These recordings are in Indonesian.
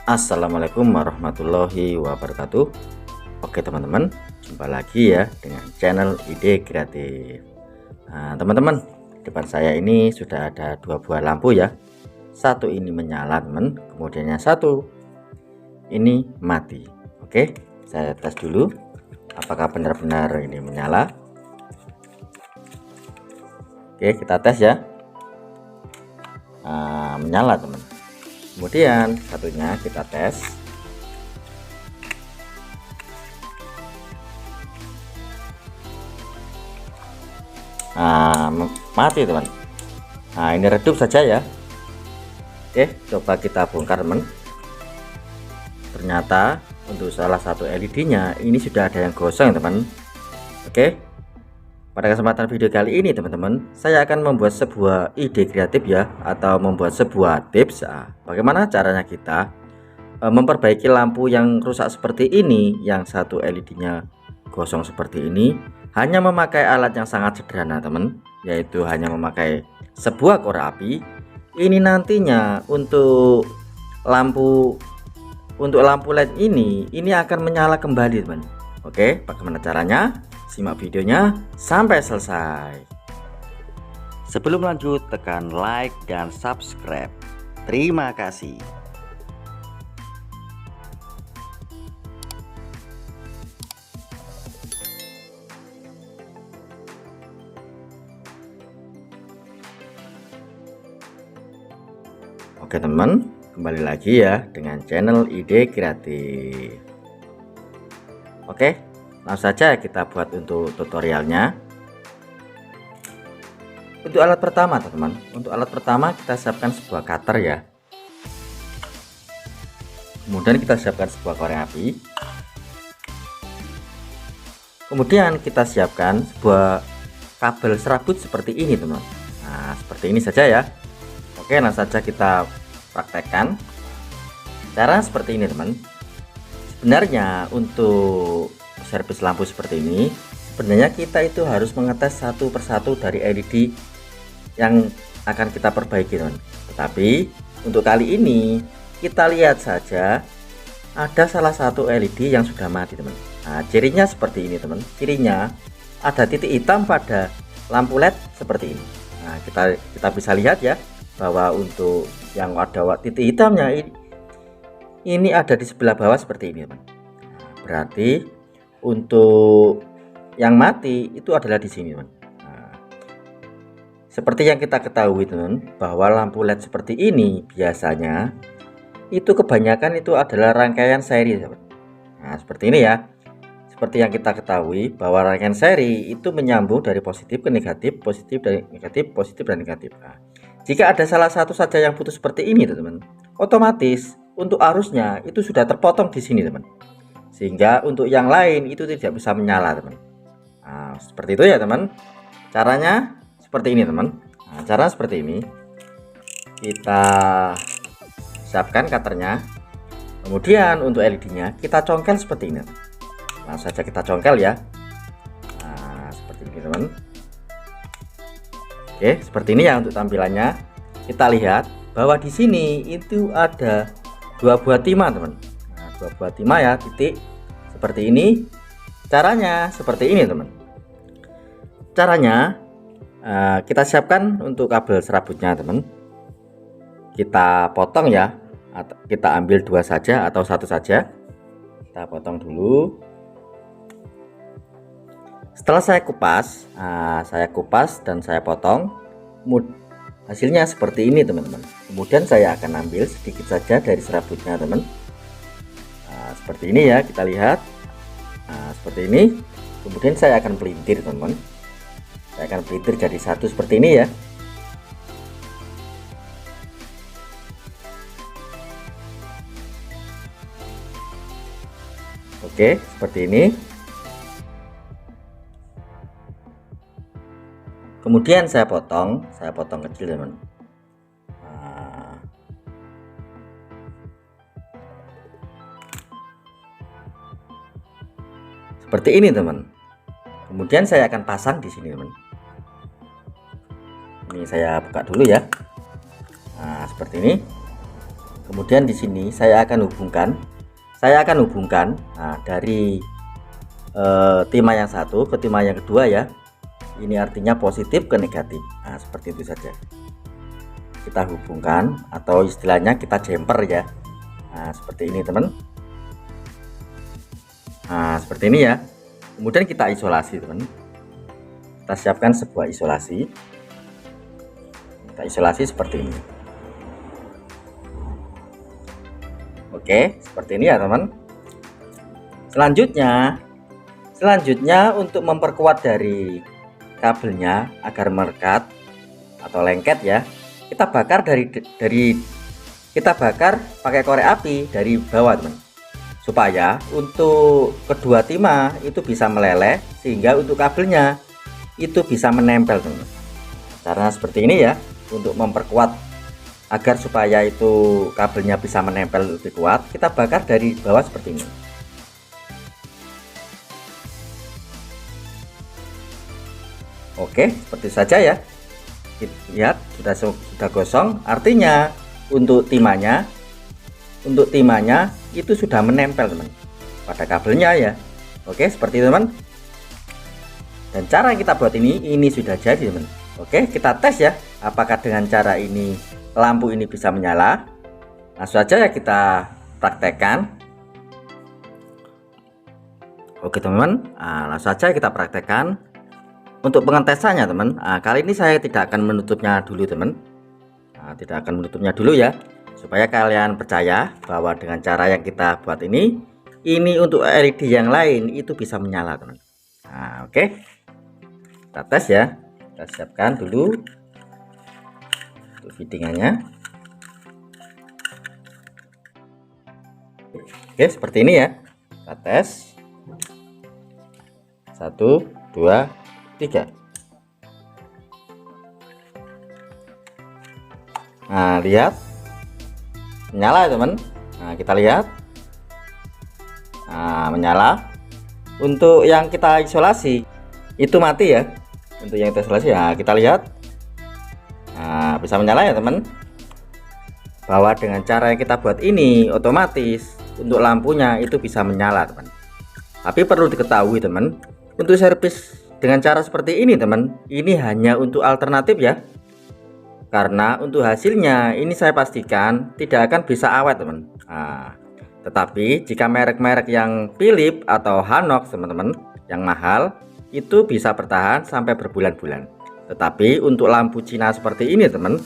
Assalamualaikum warahmatullahi wabarakatuh. Oke teman-teman, jumpa lagi ya dengan channel Ide Kreatif. Nah teman-teman, depan saya ini sudah ada dua buah lampu ya. Satu ini menyala teman, kemudian yang satu ini mati. Oke, saya tes dulu apakah benar-benar ini menyala. Oke, kita tes ya. Nah, menyala teman. Kemudian satunya kita tes. Nah, mati teman. Nah, ini redup saja ya. Oke, coba kita bongkar teman. Ternyata untuk salah satu LED-nya ini sudah ada yang gosong teman. Oke, pada kesempatan video kali ini teman-teman, saya akan membuat sebuah ide kreatif ya, atau membuat sebuah tips bagaimana caranya kita memperbaiki lampu yang rusak seperti ini, yang satu LED-nya gosong seperti ini, hanya memakai alat yang sangat sederhana teman, yaitu hanya memakai sebuah korek api. Ini nantinya untuk lampu LED ini akan menyala kembali teman. Oke, bagaimana caranya? Simak videonya sampai selesai. Sebelum lanjut, tekan like dan subscribe. Terima kasih. Oke teman, kembali lagi ya dengan channel Ide Kreatif. Oke, langsung saja kita buat untuk tutorialnya. Untuk alat pertama teman-teman, untuk alat pertama kita siapkan sebuah cutter ya. Kemudian kita siapkan sebuah korek api. Kemudian kita siapkan sebuah kabel serabut seperti ini teman. Nah, seperti ini saja ya. Oke, langsung saja kita praktekkan. Cara seperti ini teman. Sebenarnya untuk servis lampu seperti ini, sebenarnya kita itu harus mengetes satu persatu dari LED yang akan kita perbaiki teman. Tetapi untuk kali ini kita lihat saja ada salah satu LED yang sudah mati teman. Nah, cirinya seperti ini teman. Cirinya ada titik hitam pada lampu LED seperti ini. Nah, kita bisa lihat ya bahwa untuk yang ada titik hitamnya ini ada di sebelah bawah seperti ini teman. Nah, berarti untuk yang mati itu adalah di sini teman. Nah, seperti yang kita ketahui teman, bahwa lampu LED seperti ini biasanya itu kebanyakan itu adalah rangkaian seri teman. Nah, seperti ini ya. Seperti yang kita ketahui bahwa rangkaian seri itu menyambung dari positif ke negatif, positif dari negatif, positif dan negatif. Nah, jika ada salah satu saja yang putus seperti ini teman, otomatis untuk arusnya itu sudah terpotong di sini teman. Sehingga untuk yang lain itu tidak bisa menyala teman. Nah, seperti itu ya teman. Caranya seperti ini teman. Nah, cara seperti ini, kita siapkan cutternya. Kemudian untuk LED-nya kita congkel seperti ini. Langsung saja kita congkel ya. Nah, seperti ini teman. Oke, seperti ini ya untuk tampilannya. Kita lihat bahwa di sini itu ada dua buah timah teman. Nah, dua buah timah ya, titik seperti ini. Caranya seperti ini teman. Caranya kita siapkan untuk kabel serabutnya teman. Kita potong ya, atau kita ambil dua saja atau satu saja. Kita potong dulu. Setelah saya kupas dan saya potong, hasilnya seperti ini teman-teman. Kemudian saya akan ambil sedikit saja dari serabutnya teman. Nah, seperti ini ya, kita lihat. Nah, seperti ini. Kemudian saya akan pelintir teman-teman. Saya akan pelintir jadi satu seperti ini ya. Oke, seperti ini. Kemudian saya potong kecil teman. Nah, seperti ini teman. Kemudian saya akan pasang di sini teman. Ini saya buka dulu ya. Nah, seperti ini. Kemudian di sini saya akan hubungkan dari timah yang satu ke timah yang kedua ya. Ini artinya positif ke negatif. Nah, seperti itu saja. Kita hubungkan atau istilahnya kita jumper ya. Nah, seperti ini teman. Nah, seperti ini ya. Kemudian kita isolasi teman. Kita siapkan sebuah isolasi. Kita isolasi seperti ini. Oke, seperti ini ya teman. Selanjutnya untuk memperkuat dari kabelnya agar melekat atau lengket ya, kita bakar kita bakar pakai korek api dari bawah teman, supaya untuk kedua timah itu bisa meleleh sehingga untuk kabelnya itu bisa menempel teman. Caranya seperti ini ya, untuk memperkuat agar supaya itu kabelnya bisa menempel lebih kuat, kita bakar dari bawah seperti ini. Oke, seperti saja ya. Lihat sudah gosong, artinya untuk timahnya itu sudah menempel teman pada kabelnya ya. Oke, seperti itu teman. Dan cara kita buat ini sudah jadi teman. Oke, kita tes ya, apakah dengan cara ini lampu ini bisa menyala. Langsung saja ya kita praktekkan. Oke teman-teman, langsung saja kita praktekkan. Untuk pengetesannya teman, kali ini saya tidak akan menutupnya dulu teman. Tidak akan menutupnya dulu ya, supaya kalian percaya bahwa dengan cara yang kita buat ini untuk LED yang lain itu bisa menyala teman. Oke, kita tes ya. Kita siapkan dulu untuk fittingannya. Oke, seperti ini ya. Kita tes 1 2 3. Nah, lihat menyala ya teman. Nah, kita lihat. Nah, menyala. Untuk yang kita isolasi itu mati ya. Untuk yang kita isolasi ya, kita lihat. Nah, bisa menyala ya teman. Bahwa dengan cara yang kita buat ini otomatis untuk lampunya itu bisa menyala teman. Tapi perlu diketahui teman, untuk servis dengan cara seperti ini teman, ini hanya untuk alternatif ya. Karena untuk hasilnya ini saya pastikan tidak akan bisa awet teman. Tetapi jika merek-merek yang Philips atau Hanox teman-teman yang mahal itu bisa bertahan sampai berbulan-bulan. Tetapi untuk lampu Cina seperti ini teman,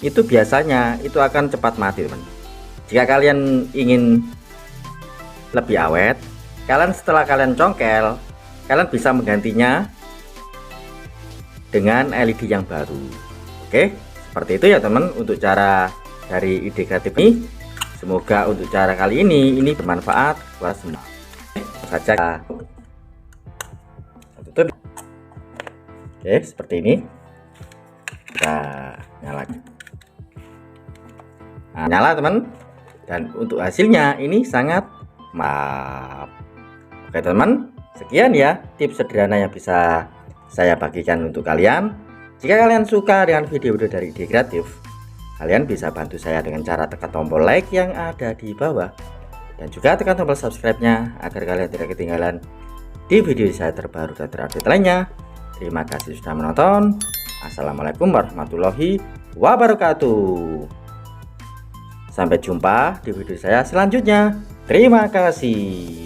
itu biasanya itu akan cepat mati teman. Jika kalian ingin lebih awet, setelah kalian congkel, kalian bisa menggantinya dengan LED yang baru. Oke, seperti itu ya teman untuk cara dari ide kreatif ini. Semoga untuk cara kali ini bermanfaat buat semua. Saja tutup. Oke, seperti ini. Kita nyalakan. Nah, nyala teman. Dan untuk hasilnya ini sangat mantap. Oke teman, sekian ya tips sederhana yang bisa saya bagikan untuk kalian. Jika kalian suka dengan video-video dari Ide Kreatif, kalian bisa bantu saya dengan cara tekan tombol like yang ada di bawah, dan juga tekan tombol subscribe-nya agar kalian tidak ketinggalan di video saya terbaru dan terupdate lainnya. Terima kasih sudah menonton. Assalamualaikum warahmatullahi wabarakatuh. Sampai jumpa di video saya selanjutnya. Terima kasih.